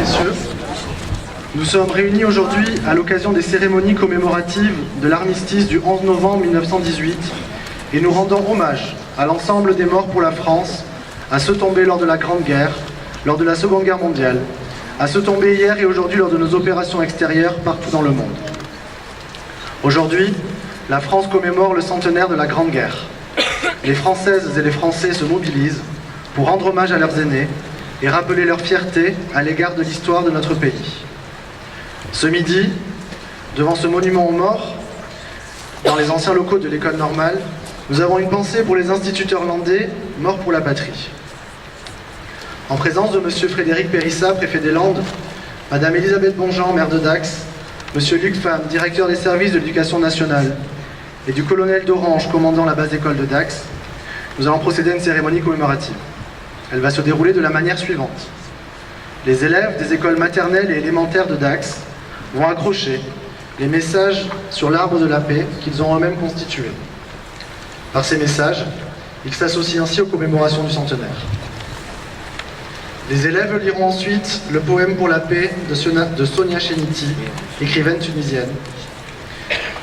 messieurs, nous sommes réunis aujourd'hui à l'occasion des cérémonies commémoratives de l'armistice du 11 novembre 1918 et nous rendons hommage à l'ensemble des morts pour la France, à ceux tombés lors de la Grande Guerre, lors de la Seconde Guerre mondiale, à ceux tombés hier et aujourd'hui lors de nos opérations extérieures partout dans le monde. Aujourd'hui, la France commémore le centenaire de la Grande Guerre. Les Françaises et les Français se mobilisent pour rendre hommage à leurs aînés et rappeler leur fierté à l'égard de l'histoire de notre pays. Ce midi, devant ce monument aux morts, dans les anciens locaux de l'école normale, nous avons une pensée pour les instituteurs landais morts pour la patrie. En présence de M. Frédéric Périssa, préfet des Landes, Mme Elisabeth Bonjean, maire de Dax, M. Luc Pham, directeur des services de l'éducation nationale, et du colonel d'Orange, commandant la base d'école de Dax, nous allons procéder à une cérémonie commémorative. Elle va se dérouler de la manière suivante. Les élèves des écoles maternelles et élémentaires de Dax vont accrocher les messages sur l'arbre de la paix qu'ils ont eux-mêmes constitué. Par ces messages, ils s'associent ainsi aux commémorations du centenaire. Les élèves liront ensuite le poème pour la paix de Sonia Cheniti, écrivaine tunisienne.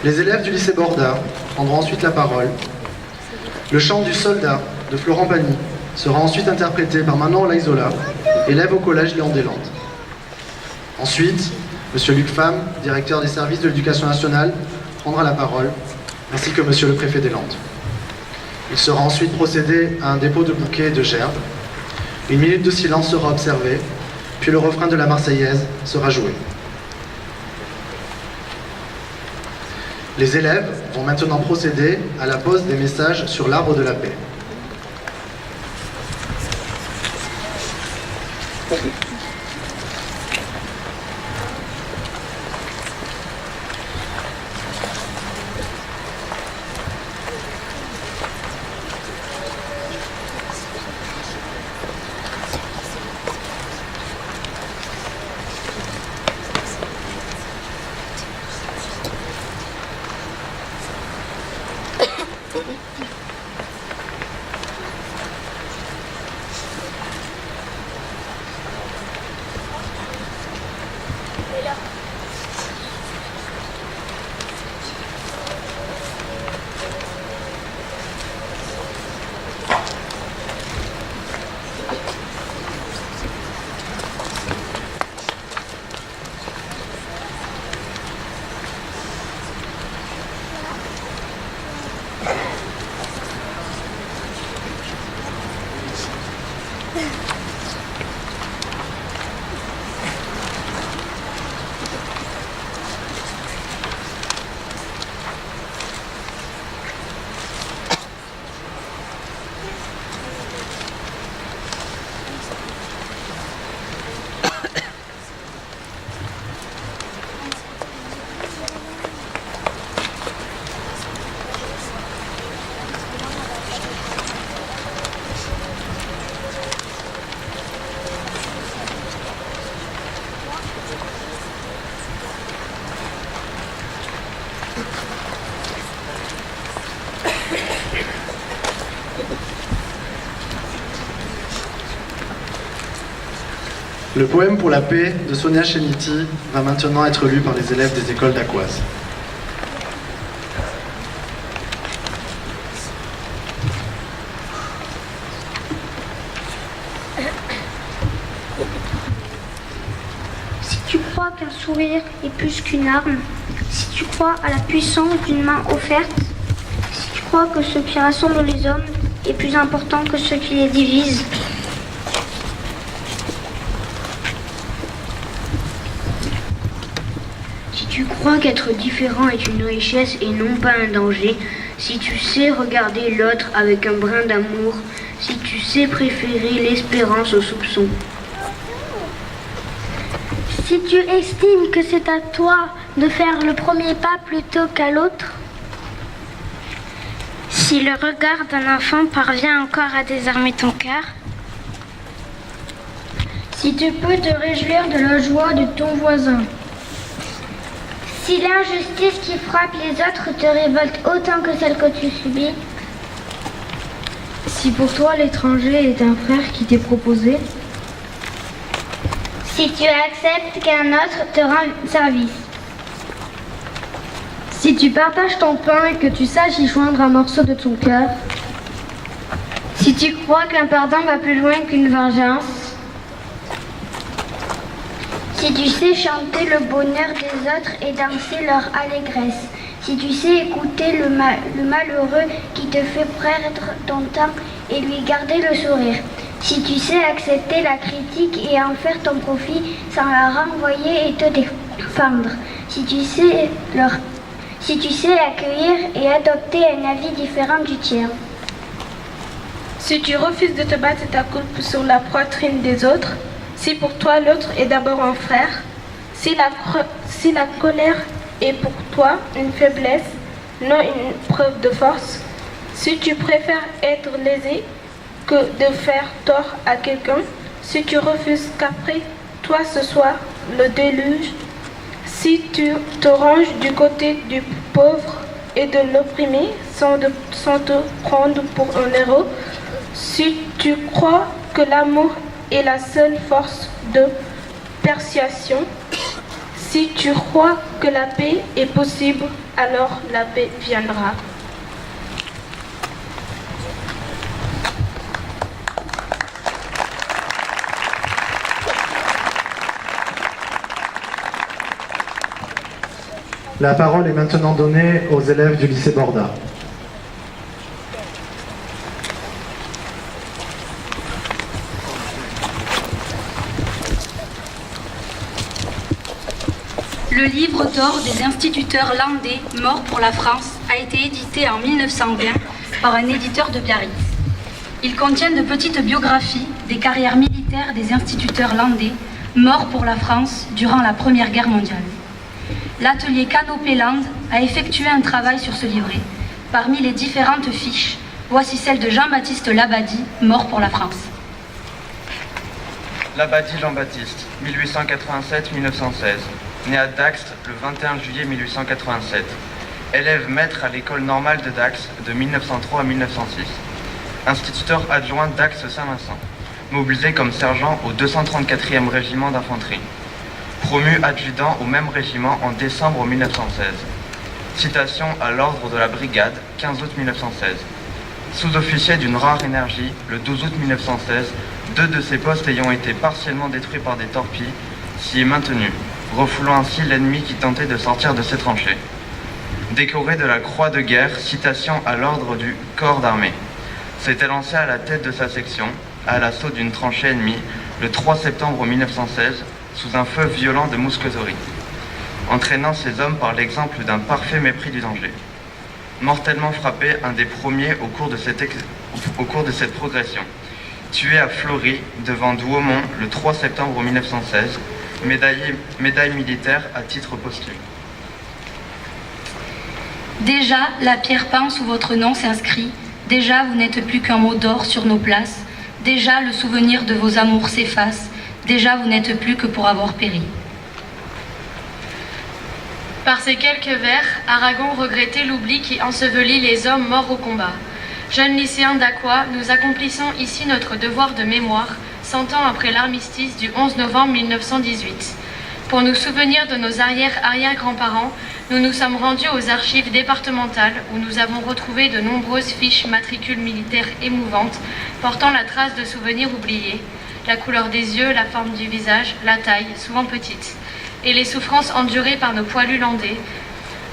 Les élèves du lycée Borda prendront ensuite la parole. Le chant du soldat de Florent Pagny sera ensuite interprété par Manon Laizola, élève au collège Léon Deslandes. Ensuite, M. Luc Pham, directeur des services de l'éducation nationale, prendra la parole, ainsi que M. le préfet des Landes. Il sera ensuite procédé à un dépôt de bouquets et de gerbes. Une minute de silence sera observée, puis le refrain de la Marseillaise sera joué. Les élèves vont maintenant procéder à la pose des messages sur l'arbre de la paix. Le poème pour la paix de Sonia Cheniti va maintenant être lu par les élèves des écoles d'Aquoise. Si tu crois qu'un sourire est plus qu'une arme, si tu crois à la puissance d'une main offerte, si tu crois que ce qui rassemble les hommes est plus important que ce qui les divise, si tu crois qu'être différent est une richesse et non pas un danger, si tu sais regarder l'autre avec un brin d'amour, si tu sais préférer l'espérance au soupçon, si tu estimes que c'est à toi de faire le premier pas plutôt qu'à l'autre, si le regard d'un enfant parvient encore à désarmer ton cœur, si tu peux te réjouir de la joie de ton voisin, si l'injustice qui frappe les autres te révolte autant que celle que tu subis, si pour toi l'étranger est un frère qui t'est proposé, Si tu acceptes qu'un autre te rende service. Si tu partages ton pain et que tu saches y joindre un morceau de ton cœur. Si tu crois qu'un pardon va plus loin qu'une vengeance. Si tu sais chanter le bonheur des autres et danser leur allégresse. Si tu sais écouter le malheureux qui te fait perdre ton temps et lui garder le sourire. Si tu sais accepter la critique et en faire ton profit sans la renvoyer et te défendre. Si tu sais accueillir et adopter un avis différent du tien. Si tu refuses de te battre ta coupe sur la poitrine des autres, si pour toi l'autre est d'abord un frère, si la colère est pour toi une faiblesse, non une preuve de force, si tu préfères être lésé que de faire tort à quelqu'un, si tu refuses qu'après toi ce soit le déluge, si tu te ranges du côté du pauvre et de l'opprimé sans te prendre pour un héros, si tu crois que l'amour est la seule force de persuasion, si tu crois que la paix est possible, alors la paix viendra. La parole est maintenant donnée aux élèves du lycée Borda. Le livre d'or des instituteurs landais morts pour la France a été édité en 1920 par un éditeur de Biarritz. Il contient de petites biographies des carrières militaires des instituteurs landais morts pour la France durant la Première Guerre mondiale. L'atelier Canopé-Land a effectué un travail sur ce livret. Parmi les différentes fiches, voici celle de Jean-Baptiste Labadie, mort pour la France. Labadie Jean-Baptiste, 1887-1916. Né à Dax le 21 juillet 1887. Élève maître à l'école normale de Dax de 1903 à 1906. Instituteur adjoint Dax-Saint-Vincent. Mobilisé comme sergent au 234e régiment d'infanterie. Promu adjudant au même régiment en décembre 1916. Citation à l'ordre de la brigade, 15 août 1916. Sous-officier d'une rare énergie, le 12 août 1916, 2 de ses postes ayant été partiellement détruits par des torpilles, s'y est maintenu, refoulant ainsi l'ennemi qui tentait de sortir de ses tranchées. Décoré de la Croix de guerre, citation à l'ordre du corps d'armée. S'était lancé à la tête de sa section, à l'assaut d'une tranchée ennemie, le 3 septembre 1916, sous un feu violent de mousqueterie, entraînant ses hommes par l'exemple d'un parfait mépris du danger. Mortellement frappé, un des premiers au cours de cette progression. Tué à Flory, devant Douaumont, le 3 septembre 1916, médaille militaire à titre posthume. Déjà, la pierre peinte sous votre nom s'inscrit. Déjà, vous n'êtes plus qu'un mot d'or sur nos places. Déjà, le souvenir de vos amours s'efface. Déjà, vous n'êtes plus que pour avoir péri. Par ces quelques vers, Aragon regrettait l'oubli qui ensevelit les hommes morts au combat. Jeunes lycéens d'Aqua, nous accomplissons ici notre devoir de mémoire, 100 ans après l'armistice du 11 novembre 1918. Pour nous souvenir de nos arrière-grands-parents, nous nous sommes rendus aux archives départementales où nous avons retrouvé de nombreuses fiches matricules militaires émouvantes portant la trace de souvenirs oubliés, la couleur des yeux, la forme du visage, la taille, souvent petite, et les souffrances endurées par nos poilus landais.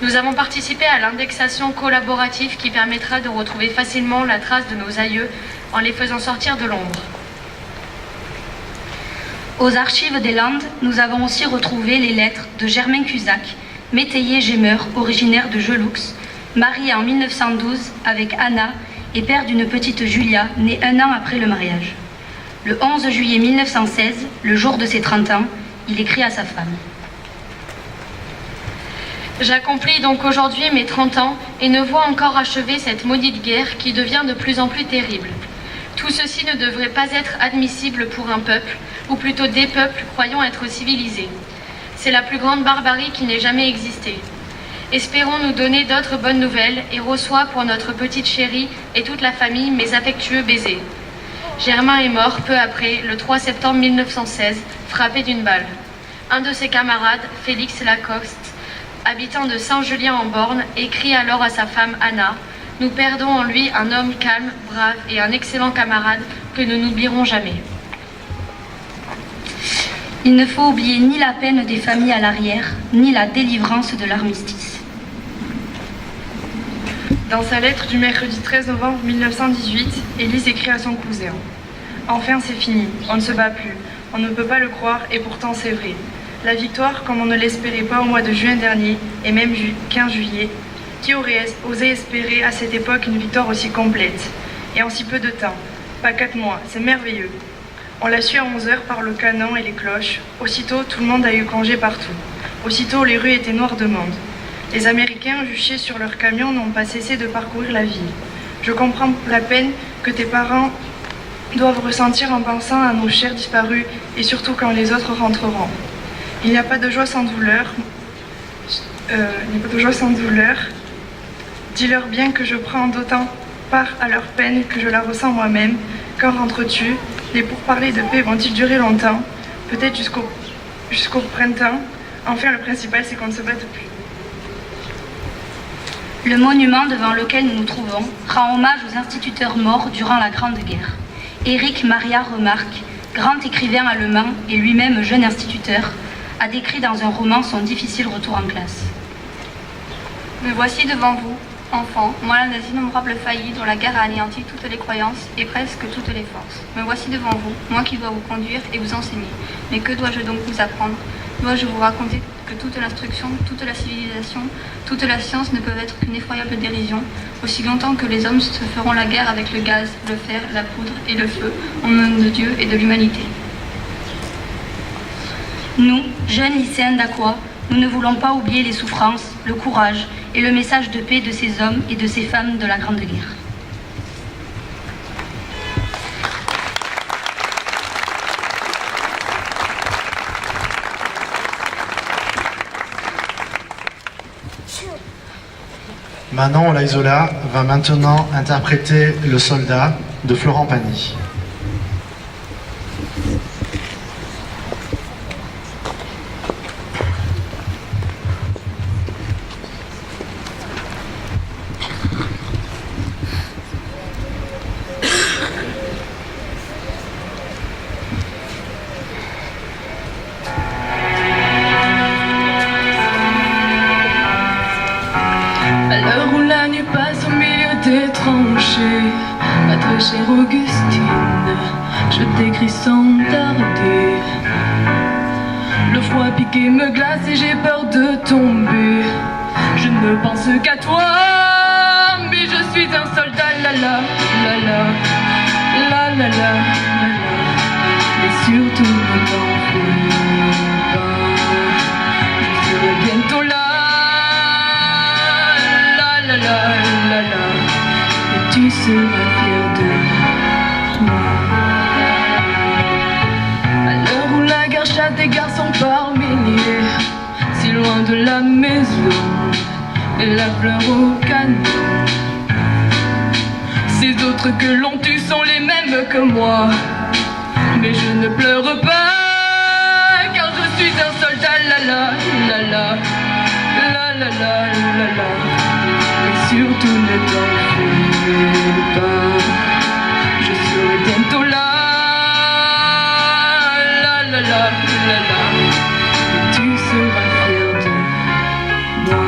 Nous avons participé à l'indexation collaborative qui permettra de retrouver facilement la trace de nos aïeux en les faisant sortir de l'ombre. Aux archives des Landes, nous avons aussi retrouvé les lettres de Germain Cusack, métayer gémeur originaire de Gelux, marié en 1912 avec Anna et père d'une petite Julia, née 1 an après le mariage. Le 11 juillet 1916, le jour de ses 30 ans, il écrit à sa femme. J'accomplis donc aujourd'hui mes 30 ans et ne vois encore achever cette maudite guerre qui devient de plus en plus terrible. Tout ceci ne devrait pas être admissible pour un peuple, ou plutôt des peuples croyant être civilisés. C'est la plus grande barbarie qui n'ait jamais existé. Espérons nous donner d'autres bonnes nouvelles et reçois pour notre petite chérie et toute la famille mes affectueux baisers. Germain est mort peu après, le 3 septembre 1916, frappé d'une balle. Un de ses camarades, Félix Lacoste, habitant de Saint-Julien-en-Borne, écrit alors à sa femme Anna: « Nous perdons en lui un homme calme, brave et un excellent camarade que nous n'oublierons jamais. » Il ne faut oublier ni la peine des familles à l'arrière, ni la délivrance de l'armistice. Dans sa lettre du mercredi 13 novembre 1918, Élise écrit à son cousin: « Enfin c'est fini, on ne se bat plus, on ne peut pas le croire et pourtant c'est vrai. La victoire, comme on ne l'espérait pas au mois de juin dernier, et même 15 juillet, qui aurait osé espérer à cette époque une victoire aussi complète? Et en si peu de temps, pas 4 mois, c'est merveilleux. On l'a su à 11h par le canon et les cloches. Aussitôt, tout le monde a eu congé partout. Aussitôt, les rues étaient noires de monde. Les Américains, juchés sur leurs camions, n'ont pas cessé de parcourir la ville. Je comprends la peine que tes parents doivent ressentir en pensant à nos chers disparus et surtout quand les autres rentreront. Il n'y a pas de joie sans douleur. Dis-leur bien que je prends d'autant part à leur peine que je la ressens moi-même. Quand rentres-tu? Les pourparlers de paix vont-ils durer longtemps? Peut-être jusqu'au printemps. Enfin, le principal, c'est qu'on ne se batte plus. » Le monument devant lequel nous nous trouvons rend hommage aux instituteurs morts durant la Grande Guerre. Éric Maria Remarque, grand écrivain allemand et lui-même jeune instituteur, a décrit dans un roman son difficile retour en classe. Me voici devant vous, enfants, moi l'un des innombrables faillis dont la guerre a anéanti toutes les croyances et presque toutes les forces. Me voici devant vous, moi qui dois vous conduire et vous enseigner. Mais que dois-je donc vous apprendre? Dois-je vous raconter que toute l'instruction, toute la civilisation, toute la science ne peuvent être qu'une effroyable dérision, aussi longtemps que les hommes se feront la guerre avec le gaz, le fer, la poudre et le feu, au nom de Dieu et de l'humanité? Nous, jeunes lycéens d'Aqua, nous ne voulons pas oublier les souffrances, le courage et le message de paix de ces hommes et de ces femmes de la Grande Guerre. Manon Laizola va maintenant interpréter Le Soldat de Florent Pagny. Ma très chère Augustine, je t'écris sans tarder. Le froid piqué me glace et j'ai peur de tomber. Je ne pense qu'à toi, mais je suis un soldat, la la, la la, la la la, la la. Et surtout ne t'en fais pas, je serai bientôt là, la la la, la la. Tu seras fier de moi. À l'heure où la guerre chasse des garçons par milliers, si loin de la maison, et la fleur au canon. Ces autres que l'on tue sont les mêmes que moi, mais je ne pleure pas, car je suis un soldat, la la, la la, la la la, la la. Et surtout ne t'en fais pas, je serai bientôt là, la la la, la la. Et tu seras fier de moi.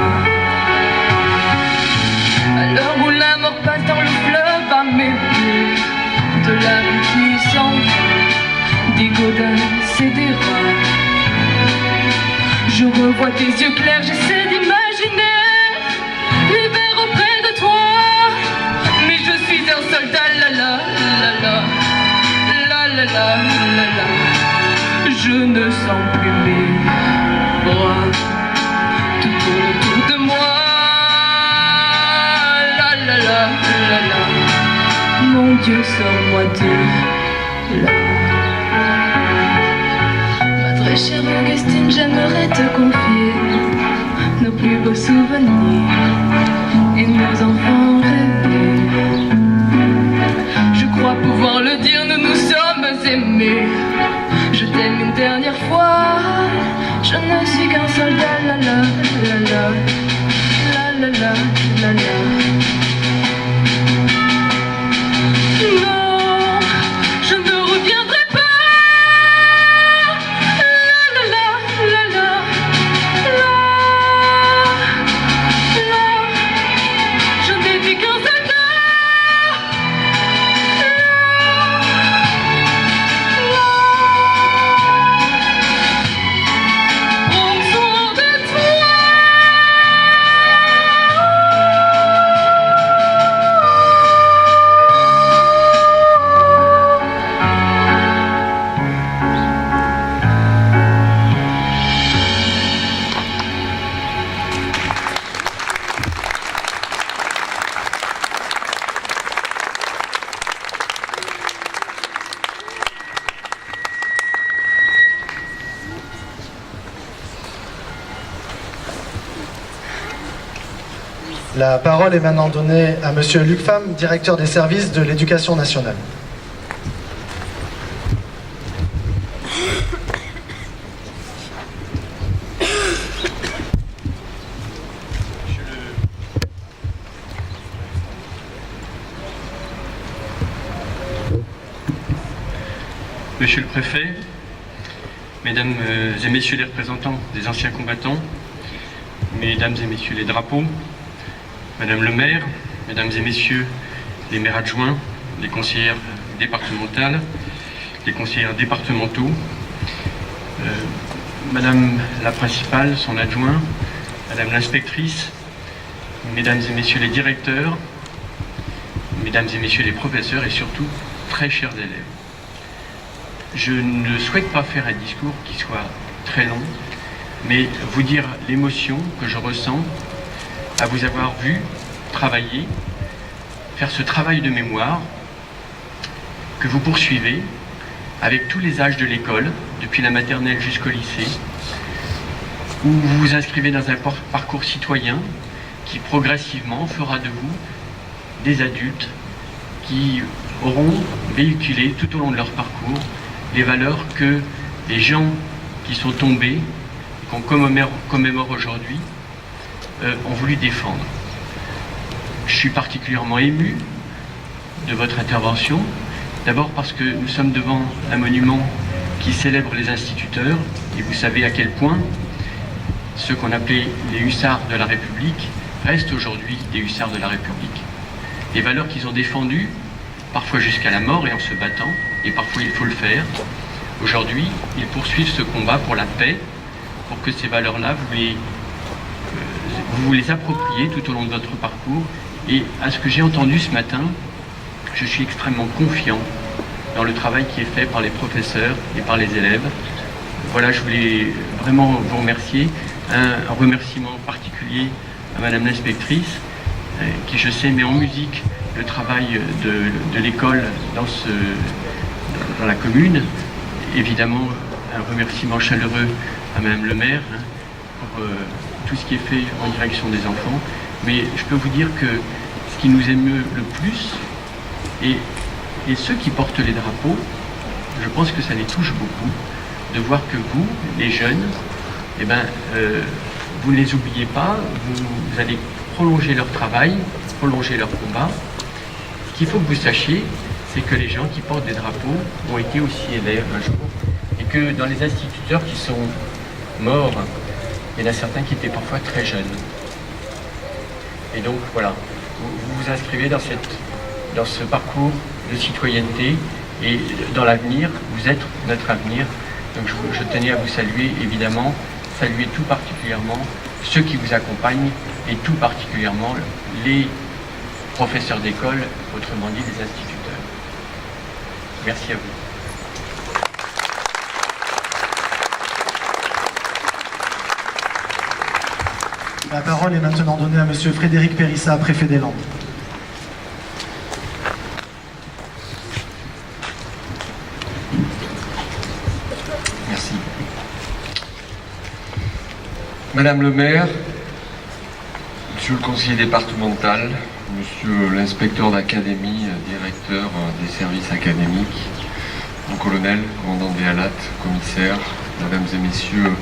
À l'heure où la mort passe dans le fleuve à mes pieds, de l'âme qui s'en va, des godasses et des rats, je revois tes yeux clairs, j'essaie d'imaginer l'hiver auprès de toi, mais je suis un soldat, la la, la la, la la la, la la. Je ne sens plus mes bras, tout tourne autour de moi, la la la, la la. Mon Dieu, sors-moi de là. Ma très chère Augustine, j'aimerais te confier nos plus beaux souvenirs et nos enfants rêvés. Je crois pouvoir le dire, nous nous qu'un soldat, la la la la, la la la la la. Non, je ne reviendrai pas. La la la la la, la la. Je n'étais qu'un soldat. Prends soin de toi. La parole est maintenant donnée à Monsieur Luc Pham, directeur des services de l'Éducation nationale. Monsieur le préfet, mesdames et messieurs les représentants des anciens combattants, mesdames et messieurs les drapeaux, madame le maire, mesdames et messieurs les maires adjoints, les conseillères départementales, les conseillers départementaux, madame la principale, son adjoint, madame l'inspectrice, mesdames et messieurs les directeurs, mesdames et messieurs les professeurs et surtout très chers élèves. Je ne souhaite pas faire un discours qui soit très long, mais vous dire l'émotion que je ressens à vous avoir vu travailler, faire ce travail de mémoire que vous poursuivez avec tous les âges de l'école, depuis la maternelle jusqu'au lycée, où vous vous inscrivez dans un parcours citoyen qui progressivement fera de vous des adultes qui auront véhiculé tout au long de leur parcours les valeurs que les gens qui sont tombés, qu'on commémore aujourd'hui, ont voulu défendre. Je suis particulièrement ému de votre intervention, d'abord parce que nous sommes devant un monument qui célèbre les instituteurs, et vous savez à quel point ceux qu'on appelait les hussards de la République restent aujourd'hui des hussards de la République. Les valeurs qu'ils ont défendues, parfois jusqu'à la mort et en se battant, et parfois il faut le faire. Aujourd'hui, ils poursuivent ce combat pour la paix, pour que ces valeurs-là, vous les appropriez tout au long de votre parcours. Et à ce que j'ai entendu ce matin, je suis extrêmement confiant dans le travail qui est fait par les professeurs et par les élèves. Voilà, je voulais vraiment vous remercier. Un remerciement particulier à Madame l'inspectrice, qui je sais met en musique le travail de l'école dans la commune. Évidemment, un remerciement chaleureux à Madame le maire pour tout ce qui est fait en direction des enfants. Mais je peux vous dire que ce qui nous émeut le plus, et ceux qui portent les drapeaux, je pense que ça les touche beaucoup, de voir que vous, les jeunes, vous ne les oubliez pas, vous allez prolonger leur travail, prolonger leur combat. Ce qu'il faut que vous sachiez, c'est que les gens qui portent des drapeaux ont été aussi élèves un jour, et que dans les instituteurs qui sont morts, il y en a certains qui étaient parfois très jeunes. Et donc voilà, vous vous inscrivez dans ce parcours de citoyenneté, et dans l'avenir, vous êtes notre avenir. Donc je tenais à vous saluer, évidemment, saluer tout particulièrement ceux qui vous accompagnent, et tout particulièrement les professeurs d'école, autrement dit les instituteurs. Merci à vous. La parole est maintenant donnée à Monsieur Frédéric Périssa, préfet des Landes. Merci. Madame le maire, Monsieur le conseiller départemental, Monsieur l'inspecteur d'académie, directeur des services académiques, mon colonel, commandant des Halates, commissaire, Mesdames et Messieurs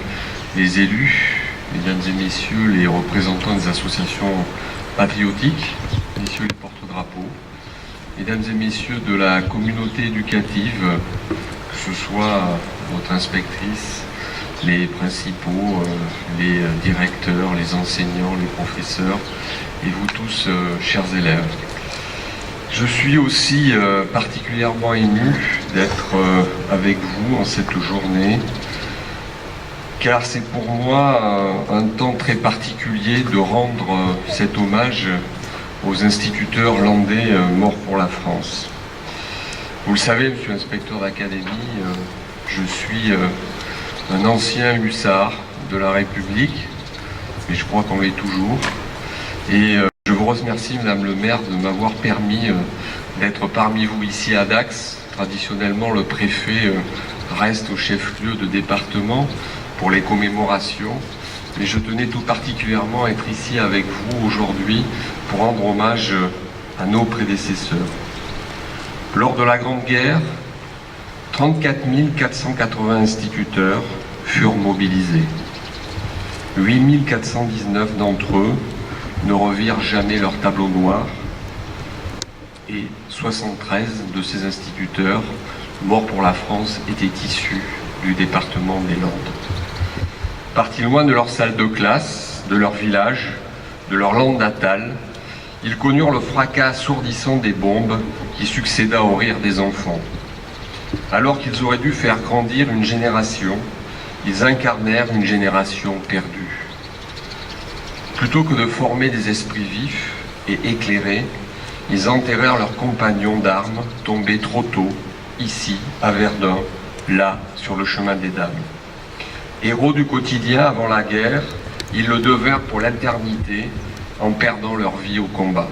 les élus, mesdames et messieurs les représentants des associations patriotiques, messieurs les porte-drapeaux, mesdames et messieurs de la communauté éducative, que ce soit votre inspectrice, les principaux, les directeurs, les enseignants, les professeurs, et vous tous, chers élèves. Je suis aussi particulièrement ému d'être avec vous en cette journée, car c'est pour moi un temps très particulier de rendre cet hommage aux instituteurs landais morts pour la France. Vous le savez, monsieur l'inspecteur d'académie, je suis un ancien hussard de la République, et je crois qu'on l'est toujours. Et je vous remercie, Madame le maire, de m'avoir permis d'être parmi vous ici à Dax. Traditionnellement, le préfet reste au chef-lieu de département pour les commémorations. Mais je tenais tout particulièrement à être ici avec vous aujourd'hui pour rendre hommage à nos prédécesseurs. Lors de la Grande Guerre, 34 480 instituteurs furent mobilisés. 8 419 d'entre eux ne revirent jamais leur tableau noir et 73 de ces instituteurs morts pour la France étaient issus du département des Landes. Partis loin de leur salle de classe, de leur village, de leur lande natale, ils connurent le fracas assourdissant des bombes qui succéda au rire des enfants. Alors qu'ils auraient dû faire grandir une génération, ils incarnèrent une génération perdue. Plutôt que de former des esprits vifs et éclairés, ils enterrèrent leurs compagnons d'armes tombés trop tôt, ici, à Verdun, là, sur le chemin des Dames. Héros du quotidien avant la guerre, ils le devinrent pour l'éternité en perdant leur vie au combat.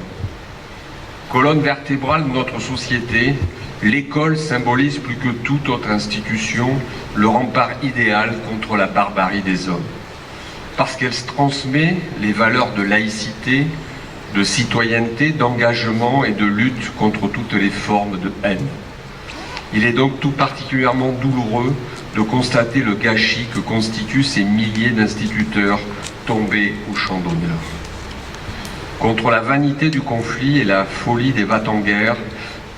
Colonne vertébrale de notre société, l'école symbolise plus que toute autre institution le rempart idéal contre la barbarie des hommes. Parce qu'elle transmet les valeurs de laïcité, de citoyenneté, d'engagement et de lutte contre toutes les formes de haine. Il est donc tout particulièrement douloureux de constater le gâchis que constituent ces milliers d'instituteurs tombés au champ d'honneur. Contre la vanité du conflit et la folie des va-t-en-guerre,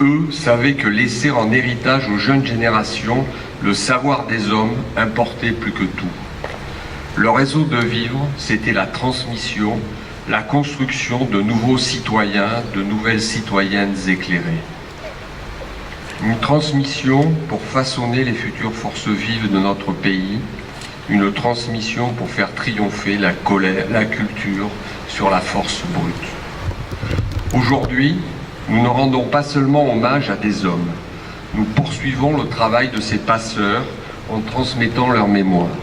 eux savaient que laisser en héritage aux jeunes générations le savoir des hommes importait plus que tout. Leur réseau de vivre, c'était la transmission, la construction de nouveaux citoyens, de nouvelles citoyennes éclairées. Une transmission pour façonner les futures forces vives de notre pays, une transmission pour faire triompher la colère, la culture sur la force brute. Aujourd'hui, nous ne rendons pas seulement hommage à des hommes, nous poursuivons le travail de ces passeurs en transmettant leur mémoire.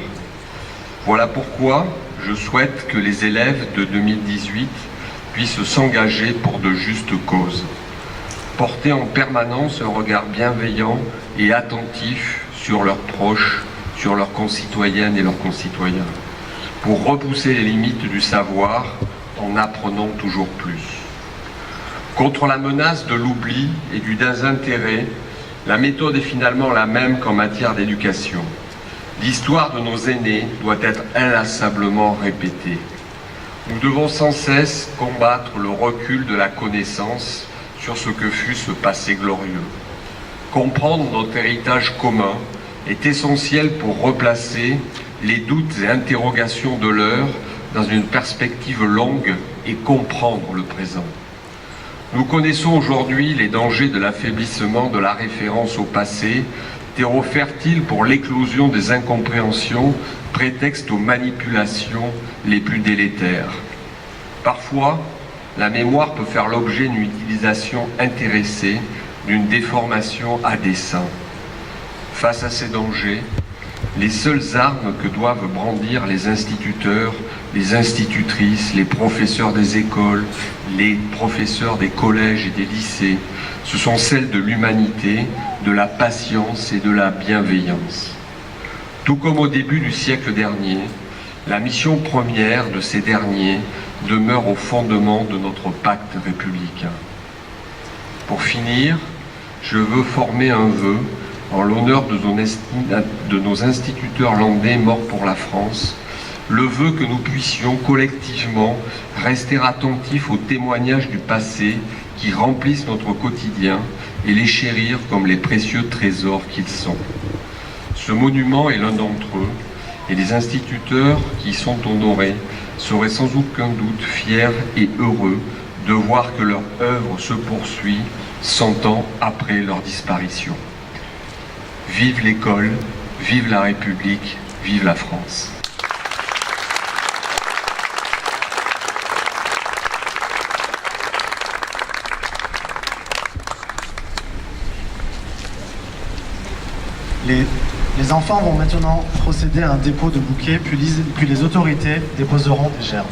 Voilà pourquoi je souhaite que les élèves de 2018 puissent s'engager pour de justes causes. Porter en permanence un regard bienveillant et attentif sur leurs proches, sur leurs concitoyennes et leurs concitoyens, pour repousser les limites du savoir en apprenant toujours plus. Contre la menace de l'oubli et du désintérêt, la méthode est finalement la même qu'en matière d'éducation. L'histoire de nos aînés doit être inlassablement répétée. Nous devons sans cesse combattre le recul de la connaissance sur ce que fut ce passé glorieux. Comprendre notre héritage commun est essentiel pour replacer les doutes et interrogations de l'heure dans une perspective longue et comprendre le présent. Nous connaissons aujourd'hui les dangers de l'affaiblissement de la référence au passé, terreau fertile pour l'éclosion des incompréhensions, prétexte aux manipulations les plus délétères. Parfois, la mémoire peut faire l'objet d'une utilisation intéressée, d'une déformation à dessein. Face à ces dangers, les seules armes que doivent brandir les instituteurs, les institutrices, les professeurs des écoles, les professeurs des collèges et des lycées, ce sont celles de l'humanité, de la patience et de la bienveillance. Tout comme au début du siècle dernier, la mission première de ces derniers demeure au fondement de notre pacte républicain. Pour finir, je veux former un vœu en l'honneur de nos instituteurs landais morts pour la France le vœu que nous puissions collectivement rester attentifs aux témoignages du passé qui remplissent notre quotidien et les chérir comme les précieux trésors qu'ils sont. Ce monument est l'un d'entre eux, et les instituteurs qui y sont honorés seraient sans aucun doute fiers et heureux de voir que leur œuvre se poursuit 100 ans après leur disparition. Vive l'école, vive la République, vive la France. Les enfants vont maintenant procéder à un dépôt de bouquets, puis les autorités déposeront des gerbes.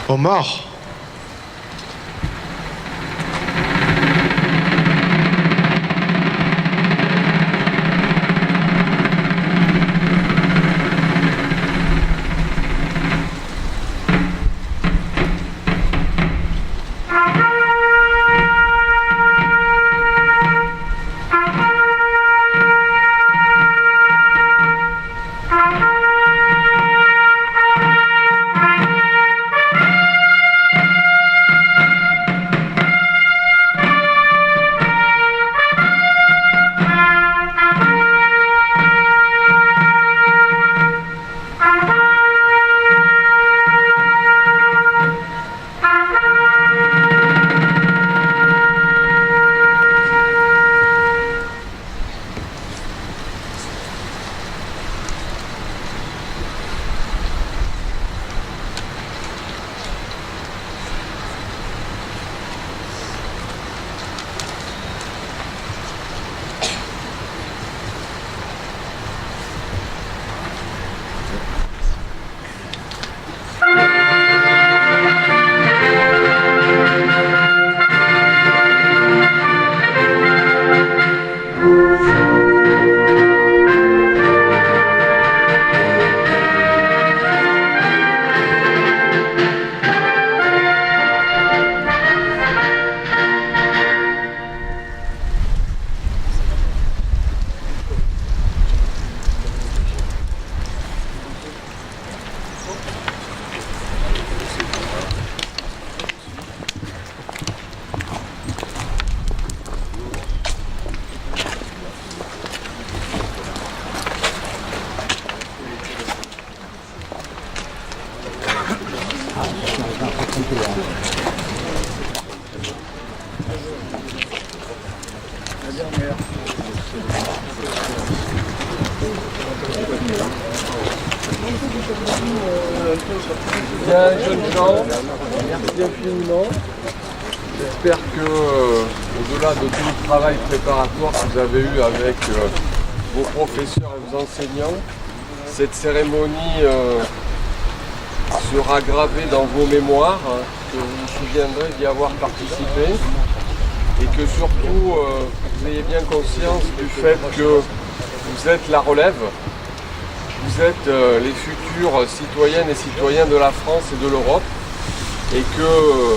Aux morts. Bien, jeunes gens, merci infiniment. J'espère que, au-delà de tout le travail préparatoire que vous avez eu avec vos professeurs et vos enseignants, cette cérémonie sera gravée dans vos mémoires, hein, que vous vous souviendrez d'y avoir participé et que surtout vous ayez bien conscience du fait que vous êtes la relève, vous êtes les futurs citoyennes et citoyens de la France et de l'Europe et que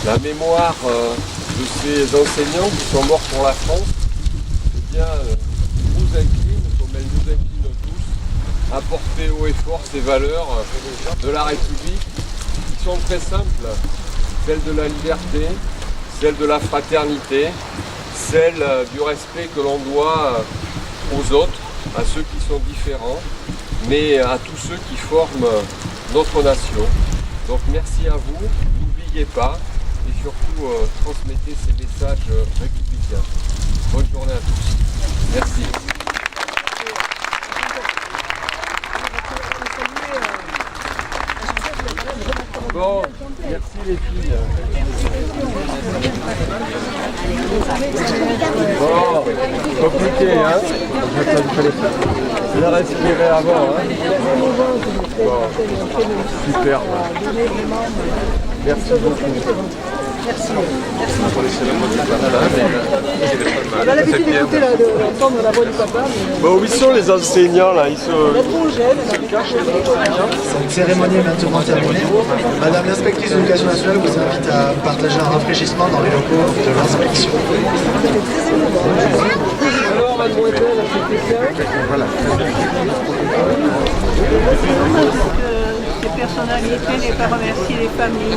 la mémoire de ces enseignants qui sont morts pour la France, eh bien, nous incline, comme elle nous incline tous, à porter haut et fort ces valeurs de la République qui sont très simples, celles de la liberté, celles de la fraternité, celles du respect que l'on doit aux autres, à ceux qui sont différents, mais à tous ceux qui forment notre nation. Donc merci à vous, n'oubliez pas et surtout transmettez ces messages républicains. Bonne journée à tous. Merci. Bon, merci les filles. Bon, compliqué, hein? Je vais respirer avant, hein? Bon, super. Merci beaucoup. Merci. On a l'habitude d'écouter d'entendre la voix du papa. Bon, où ils sont les enseignants là? Ils se cachent les enseignants. Cette cérémonie est maintenant terminée. Madame l'inspectrice de l'éducation nationale vous invite à partager un rafraîchissement dans les locaux de l'inspection. Alors, mademoiselle, voilà. Ces personnalités n'aient pas remercié les familles.